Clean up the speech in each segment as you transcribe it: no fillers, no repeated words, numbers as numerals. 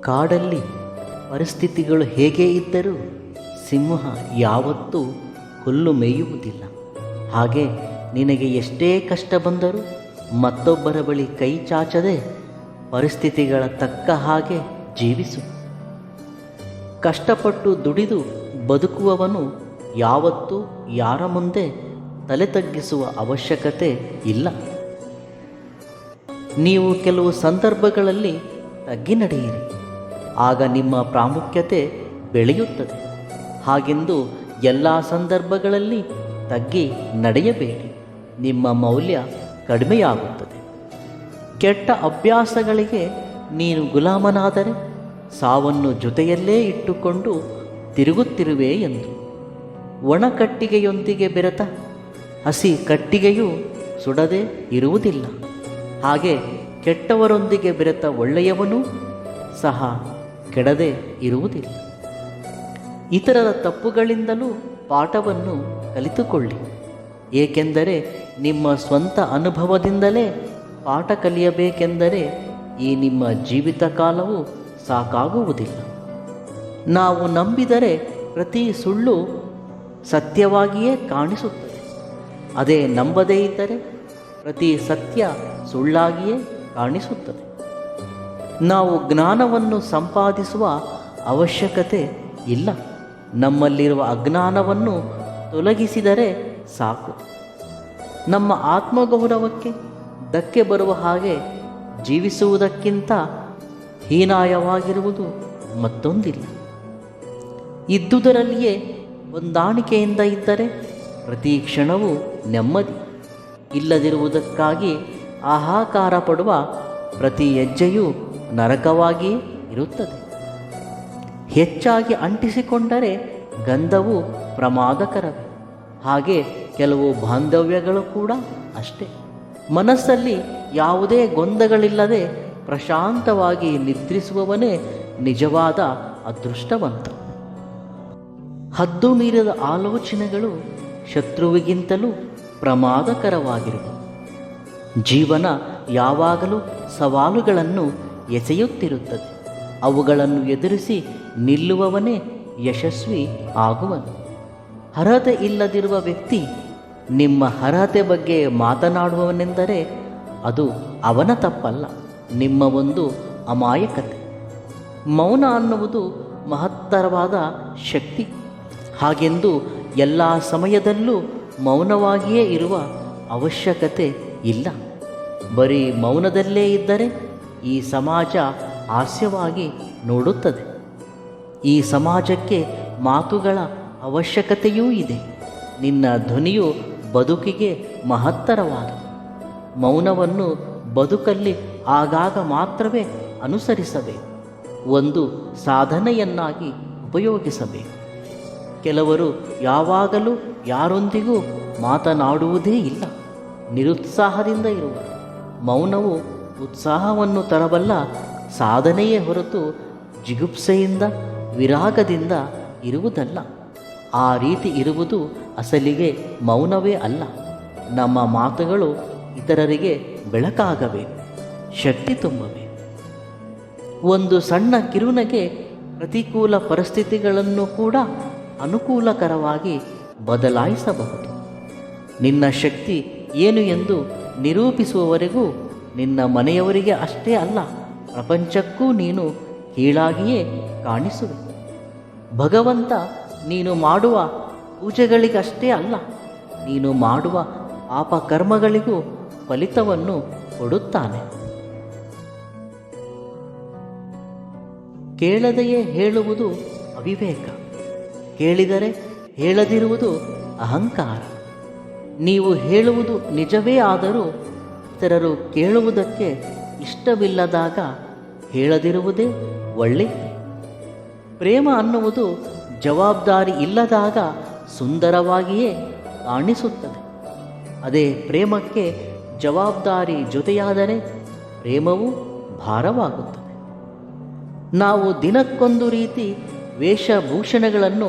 ಕಾಡಲ್ಲಿ ಪರಿಸ್ಥಿತಿಗಳು ಹೇಗೆ ಇದ್ದರೂ ಸಿಂಹ ಯಾವತ್ತೂ ಹುಲ್ಲು ಮೇಯುವುದಿಲ್ಲ. ಹಾಗೆ ನಿನಗೆ ಎಷ್ಟೇ ಕಷ್ಟ ಬಂದರೂ ಮತ್ತೊಬ್ಬರ ಬಳಿ ಕೈ ಚಾಚದೆ ಪರಿಸ್ಥಿತಿಗಳ ತಕ್ಕ ಹಾಗೆ ಜೀವಿಸು. ಕಷ್ಟಪಟ್ಟು ದುಡಿದು ಬದುಕುವವನು ಯಾವತ್ತೂ ಯಾರ ಮುಂದೆ ತಲೆ ತಗ್ಗಿಸುವ ಅವಶ್ಯಕತೆ ಇಲ್ಲ. ನೀವು ಕೆಲವು ಸಂದರ್ಭಗಳಲ್ಲಿ ತಗ್ಗಿ ನಡೆಯಿರಿ, ಆಗ ನಿಮ್ಮ ಪ್ರಾಮುಖ್ಯತೆ ಬೆಳೆಯುತ್ತದೆ. ಹಾಗೆಂದು ಎಲ್ಲ ಸಂದರ್ಭಗಳಲ್ಲಿ ತಗ್ಗಿ ನಡೆಯಬೇಡಿ, ನಿಮ್ಮ ಮೌಲ್ಯ ಕಡಿಮೆಯಾಗುತ್ತದೆ. ಕೆಟ್ಟ ಅಭ್ಯಾಸಗಳಿಗೆ ನೀನು ಗುಲಾಮನಾದರೆ ಸಾವನ್ನು ಜೊತೆಯಲ್ಲೇ ಇಟ್ಟುಕೊಂಡು ತಿರುಗುತ್ತಿರುವೆ ಎಂದು. ಒಣ ಕಟ್ಟಿಗೆಯೊಂದಿಗೆ ಬೆರೆತ ಹಸಿ ಕಟ್ಟಿಗೆಯೂ ಸುಡದೆ ಇರುವುದಿಲ್ಲ. ಹಾಗೆ ಕೆಟ್ಟವರೊಂದಿಗೆ ಬೆರೆತ ಒಳ್ಳೆಯವನೂ ಸಹ ಕೆಡದೆ ಇರುವುದಿಲ್ಲ. ಇತರರ ತಪ್ಪುಗಳಿಂದಲೂ ಪಾಠವನ್ನು ಕಲಿತುಕೊಳ್ಳಿ, ಏಕೆಂದರೆ ನಿಮ್ಮ ಸ್ವಂತ ಅನುಭವದಿಂದಲೇ ಪಾಠ ಕಲಿಯಬೇಕೆಂದರೆ ಈ ನಿಮ್ಮ ಜೀವಿತ ಕಾಲವು ಸಾಕಾಗುವುದಿಲ್ಲ. ನಾವು ನಂಬಿದರೆ ಪ್ರತಿ ಸುಳ್ಳು ಸತ್ಯವಾಗಿಯೇ ಕಾಣಿಸುತ್ತದೆ. ಅದೇ ನಂಬದೇ ಇದ್ದರೆ ಪ್ರತಿ ಸತ್ಯ ಸುಳ್ಳಾಗಿಯೇ ಕಾಣಿಸುತ್ತದೆ. ನಾವು ಜ್ಞಾನವನ್ನು ಸಂಪಾದಿಸುವ ಅವಶ್ಯಕತೆ ಇಲ್ಲ, ನಮ್ಮಲ್ಲಿರುವ ಅಜ್ಞಾನವನ್ನು ತೊಲಗಿಸಿದರೆ ಸಾಕು. ನಮ್ಮ ಆತ್ಮಗೌರವಕ್ಕೆ ಧಕ್ಕೆ ಬರುವ ಹಾಗೆ ಜೀವಿಸುವುದಕ್ಕಿಂತ ಹೀನಾಯವಾಗಿರುವುದು ಮತ್ತೊಂದಿಲ್ಲ. ಇದ್ದುದರಲ್ಲಿಯೇ ಹೊಂದಾಣಿಕೆಯಿಂದ ಇದ್ದರೆ ಪ್ರತಿ ಕ್ಷಣವೂ ನೆಮ್ಮದಿ. ಇಲ್ಲದಿರುವುದಕ್ಕಾಗಿ ಹಾಹಾಕಾರ ಪಡುವ ಪ್ರತಿ ಹೆಜ್ಜೆಯೂ ನರಕವಾಗಿಯೇ ಇರುತ್ತದೆ. ಹೆಚ್ಚಾಗಿ ಅಂಟಿಸಿಕೊಂಡರೆ ಗಂಧವು ಪ್ರಮಾದಕರವೇ. ಹಾಗೆ ಕೆಲವು ಬಾಂಧವ್ಯಗಳು ಕೂಡ ಅಷ್ಟೇ. ಮನಸ್ಸಲ್ಲಿ ಯಾವುದೇ ಗೊಂದಗಳಿಲ್ಲದೆ ಪ್ರಶಾಂತವಾಗಿ ನಿದ್ರಿಸುವವನೇ ನಿಜವಾದ ಅದೃಷ್ಟವಂತ. ಹದ್ದು ಮೀರಿದ ಆಲೋಚನೆಗಳು ಶತ್ರುವಿಗಿಂತಲೂ ಪ್ರಮಾದಕರವಾಗಿರುವುದು. ಜೀವನ ಯಾವಾಗಲೂ ಸವಾಲುಗಳನ್ನು ಎಸೆಯುತ್ತಿರುತ್ತದೆ. ಅವುಗಳನ್ನು ಎದುರಿಸಿ ನಿಲ್ಲುವವನೇ ಯಶಸ್ವಿ ಆಗುವನು. ಅರ್ಹತೆ ಇಲ್ಲದಿರುವ ವ್ಯಕ್ತಿ ನಿಮ್ಮ ಅರ್ಹತೆ ಬಗ್ಗೆ ಮಾತನಾಡುವವನೆಂದರೆ ಅದು ಅವನ ತಪ್ಪಲ್ಲ, ನಿಮ್ಮ ಒಂದು ಅಮಾಯಕತೆ. ಮೌನ ಅನ್ನುವುದು ಮಹತ್ತರವಾದ ಶಕ್ತಿ. ಹಾಗೆಂದು ಎಲ್ಲ ಸಮಯದಲ್ಲೂ ಮೌನವಾಗಿಯೇ ಇರುವ ಅವಶ್ಯಕತೆ ಇಲ್ಲ. ಬರೀ ಮೌನದಲ್ಲೇ ಇದ್ದರೆ ಈ ಸಮಾಜ ಹಾಸ್ಯವಾಗಿ ನೋಡುತ್ತದೆ. ಈ ಸಮಾಜಕ್ಕೆ ಮಾತುಗಳ ಅವಶ್ಯಕತೆಯೂ ಇದೆ. ನಿನ್ನ ಧ್ವನಿಯು ಬದುಕಿಗೆ ಮಹತ್ತರವಾದುದು. ಮೌನವನ್ನು ಬದುಕಲ್ಲಿ ಆಗಾಗ ಮಾತ್ರವೇ ಅನುಸರಿಸಬೇಕು, ಒಂದು ಸಾಧನೆಯನ್ನಾಗಿ ಉಪಯೋಗಿಸಬೇಕು. ಕೆಲವರು ಯಾವಾಗಲೂ ಯಾರೊಂದಿಗೂ ಮಾತನಾಡುವುದೇ ಇಲ್ಲ, ನಿರುತ್ಸಾಹದಿಂದ ಇರುವರು. ಮೌನವು ಉತ್ಸಾಹವನ್ನು ತರಬಲ್ಲ ಸಾಧನೆಯೇ ಹೊರತು ಜಿಗುಪ್ಸೆಯಿಂದ ವಿರಾಗದಿಂದ ಇರುವುದಲ್ಲ. ಆ ರೀತಿ ಇರುವುದು ಅಸಲಿಗೆ ಮೌನವೇ ಅಲ್ಲ. ನಮ್ಮ ಮಾತುಗಳು ಇತರರಿಗೆ ಬೆಳಕಾಗಬೇಕು, ಶಕ್ತಿ ತುಂಬಬೇಕು. ಒಂದು ಸಣ್ಣ ಕಿರುನಗೆ ಪ್ರತಿಕೂಲ ಪರಿಸ್ಥಿತಿಗಳನ್ನು ಕೂಡ ಅನುಕೂಲಕರವಾಗಿ ಬದಲಾಯಿಸಬಹುದು. ನಿನ್ನ ಶಕ್ತಿ ಏನು ಎಂದು ನಿರೂಪಿಸುವವರೆಗೂ ನಿನ್ನ ಮನೆಯವರಿಗೆ ಅಷ್ಟೇ ಅಲ್ಲ, ಪ್ರಪಂಚಕ್ಕೂ ನೀನು ಕೀಳಾಗಿಯೇ ಕಾಣಿಸುವೆ. ಭಗವಂತ ನೀನು ಮಾಡುವ ಪೂಜೆಗಳಿಗಷ್ಟೇ ಅಲ್ಲ, ನೀನು ಮಾಡುವ ಪಾಪಕರ್ಮಗಳಿಗೂ ಫಲಿತವನ್ನು ಕೊಡುತ್ತಾನೆ. ಕೇಳದೆಯೇ ಹೇಳುವುದು ಅವಿವೇಕ, ಕೇಳಿದರೆ ಹೇಳದಿರುವುದು ಅಹಂಕಾರ. ನೀವು ಹೇಳುವುದು ನಿಜವೇ ಆದರೂ ಇತರರು ಕೇಳುವುದಕ್ಕೆ ಇಷ್ಟವಿಲ್ಲದಾಗ ಹೇಳದಿರುವುದೇ ಒಳ್ಳೆಯದು. ಪ್ರೇಮ ಅನ್ನುವುದು ಜವಾಬ್ದಾರಿ ಇಲ್ಲದಾಗ ಸುಂದರವಾಗಿಯೇ ಕಾಣಿಸುತ್ತದೆ. ಅದೇ ಪ್ರೇಮಕ್ಕೆ ಜವಾಬ್ದಾರಿ ಜೊತೆಯಾದರೆ ಪ್ರೇಮವು ಭಾರವಾಗುತ್ತದೆ. ನಾವು ದಿನಕ್ಕೊಂದು ರೀತಿ ವೇಷಭೂಷಣಗಳನ್ನು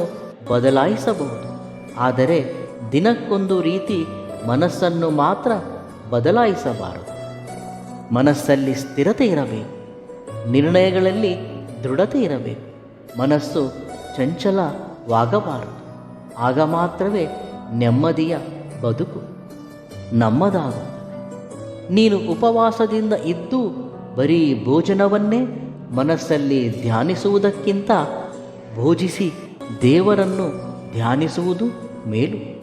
ಬದಲಾಯಿಸಬಹುದು, ಆದರೆ ದಿನಕ್ಕೊಂದು ರೀತಿ ಮನಸ್ಸನ್ನು ಮಾತ್ರ ಬದಲಾಯಿಸಬಾರದು. ಮನಸ್ಸಲ್ಲಿ ಸ್ಥಿರತೆ ಇರಬೇಕು, ನಿರ್ಣಯಗಳಲ್ಲಿ ದೃಢತೆ ಇರಬೇಕು. ಮನಸ್ಸು ಚಂಚಲವಾಗಬಾರದು. ಆಗ ಮಾತ್ರವೇ ನೆಮ್ಮದಿಯ ಬದುಕು ನಮ್ಮದಾಗುತ್ತದೆ. ನೀನು ಉಪವಾಸದಿಂದ ಇದ್ದು ಬರೀ ಭೋಜನವನ್ನೇ ಮನಸ್ಸಲ್ಲಿ ಧ್ಯಾನಿಸುವುದಕ್ಕಿಂತ ಭೋಜಿಸಿ ದೇವರನ್ನು ಧ್ಯಾನಿಸುವುದು ಮೇಲು.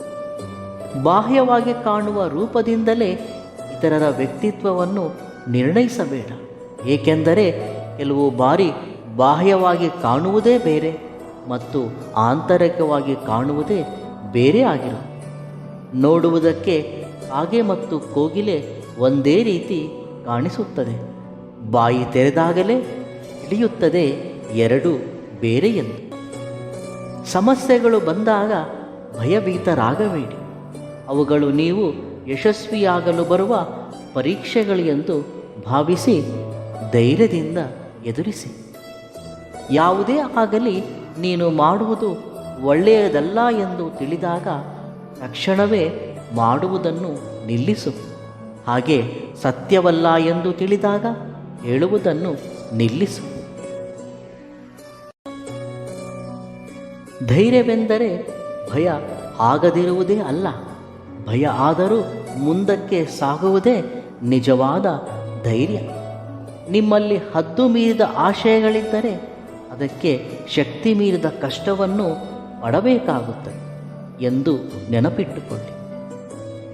ಬಾಹ್ಯವಾಗಿ ಕಾಣುವ ರೂಪದಿಂದಲೇ ಇತರರ ವ್ಯಕ್ತಿತ್ವವನ್ನು ನಿರ್ಣಯಿಸಬೇಡ. ಏಕೆಂದರೆ ಕೆಲವು ಬಾರಿ ಬಾಹ್ಯವಾಗಿ ಕಾಣುವುದೇ ಬೇರೆ ಮತ್ತು ಆಂತರಿಕವಾಗಿ ಕಾಣುವುದೇ ಬೇರೆ ಆಗಿರು. ನೋಡುವುದಕ್ಕೆ ಕಾಗೆ ಮತ್ತು ಕೋಗಿಲೆ ಒಂದೇ ರೀತಿ ಕಾಣಿಸುತ್ತದೆ. ಬಾಯಿ ತೆರೆದಾಗಲೇ ತಿಳಿಯುತ್ತದೆ ಎರಡು ಬೇರೆ ಎಂದು. ಸಮಸ್ಯೆಗಳು ಬಂದಾಗ ಭಯಭೀತರಾಗಬೇಡಿ. ಅವುಗಳು ನೀವು ಯಶಸ್ವಿಯಾಗಲು ಬರುವ ಪರೀಕ್ಷೆಗಳು ಎಂದು ಭಾವಿಸಿ ಧೈರ್ಯದಿಂದ ಎದುರಿಸಿ. ಯಾವುದೇ ಆಗಲಿ ನೀನು ಮಾಡುವುದು ಒಳ್ಳೆಯದಲ್ಲ ಎಂದು ತಿಳಿದಾಗ ತಕ್ಷಣವೇ ಮಾಡುವುದನ್ನು ನಿಲ್ಲಿಸು. ಹಾಗೆ ಸತ್ಯವಲ್ಲ ಎಂದು ತಿಳಿದಾಗ ಹೇಳುವುದನ್ನು ನಿಲ್ಲಿಸು. ಧೈರ್ಯವೆಂದರೆ ಭಯ ಆಗದಿರುವುದೇ ಅಲ್ಲ. ಭಯ ಆದರೂ ಮುಂದಕ್ಕೆ ಸಾಗುವುದೇ ನಿಜವಾದ ಧೈರ್ಯ. ನಿಮ್ಮಲ್ಲಿ ಹದ್ದು ಮೀರಿದ ಆಶಯಗಳಿದ್ದರೆ ಅದಕ್ಕೆ ಶಕ್ತಿ ಮೀರಿದ ಕಷ್ಟವನ್ನು ಪಡಬೇಕಾಗುತ್ತದೆ ಎಂದು ನೆನಪಿಟ್ಟುಕೊಳ್ಳಿ.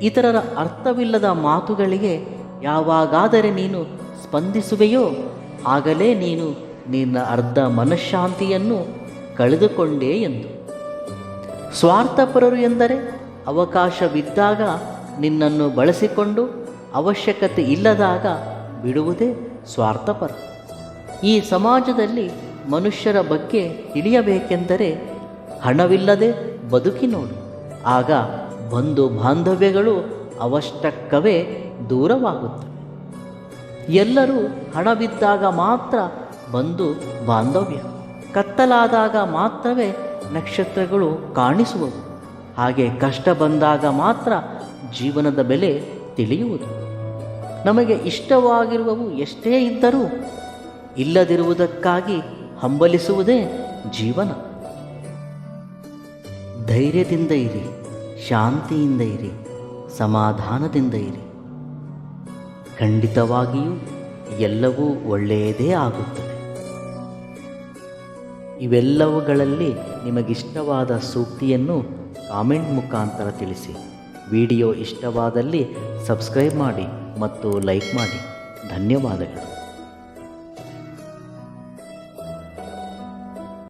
ಇತರರ ಅರ್ಥವಿಲ್ಲದ ಮಾತುಗಳಿಗೆ ಯಾವಾಗಾದರೆ ನೀನು ಸ್ಪಂದಿಸುವೆಯೋ ಆಗಲೇ ನೀನು ನಿನ್ನ ಅರ್ಧ ಮನಃಶಾಂತಿಯನ್ನು ಕಳೆದುಕೊಂಡೇ ಎಂದು. ಸ್ವಾರ್ಥಪರರು ಎಂದರೆ ಅವಕಾಶವಿದ್ದಾಗ ನಿನ್ನನ್ನು ಬಳಸಿಕೊಂಡು ಅವಶ್ಯಕತೆ ಇಲ್ಲದಾಗ ಬಿಡುವುದೇ ಸ್ವಾರ್ಥಪರ. ಈ ಸಮಾಜದಲ್ಲಿ ಮನುಷ್ಯರ ಬಗ್ಗೆ ತಿಳಿಯಬೇಕೆಂದರೆ ಹಣವಿಲ್ಲದೆ ಬದುಕಿ ನೋಡು. ಆಗ ಬಂಧು ಬಾಂಧವ್ಯಗಳು ಅವಷ್ಟಕ್ಕವೇ ದೂರವಾಗುತ್ತವೆ. ಎಲ್ಲರೂ ಹಣವಿದ್ದಾಗ ಮಾತ್ರ ಬಂಧು ಬಾಂಧವ್ಯ, ಕತ್ತಲಾದಾಗ ಮಾತ್ರವೇ ನಕ್ಷತ್ರಗಳು ಕಾಣಿಸುವವು. ಹಾಗೆ ಕಷ್ಟ ಬಂದಾಗ ಮಾತ್ರ ಜೀವನದ ಬೆಲೆ ತಿಳಿಯುವುದು. ನಮಗೆ ಇಷ್ಟವಾಗಿರುವವು ಎಷ್ಟೇ ಇದ್ದರೂ ಇಲ್ಲದಿರುವುದಕ್ಕಾಗಿ ಹಂಬಲಿಸುವುದೇ ಜೀವನ. ಧೈರ್ಯದಿಂದ ಇರಿ, ಶಾಂತಿಯಿಂದ ಇರಿ, ಸಮಾಧಾನದಿಂದ ಇರಿ. ಖಂಡಿತವಾಗಿಯೂ ಎಲ್ಲವೂ ಒಳ್ಳೆಯದೇ ಆಗುತ್ತದೆ. ಇವೆಲ್ಲವುಗಳಲ್ಲಿ ನಿಮಗಿಷ್ಟವಾದ ಸೂಕ್ತಿಯನ್ನು ಕಾಮೆಂಟ್ ಮುಖಾಂತರ ತಿಳಿಸಿ. ವಿಡಿಯೋ ಇಷ್ಟವಾದಲ್ಲಿ ಸಬ್ಸ್ಕ್ರೈಬ್ ಮಾಡಿ ಮತ್ತು ಲೈಕ್ ಮಾಡಿ. ಧನ್ಯವಾದಗಳು.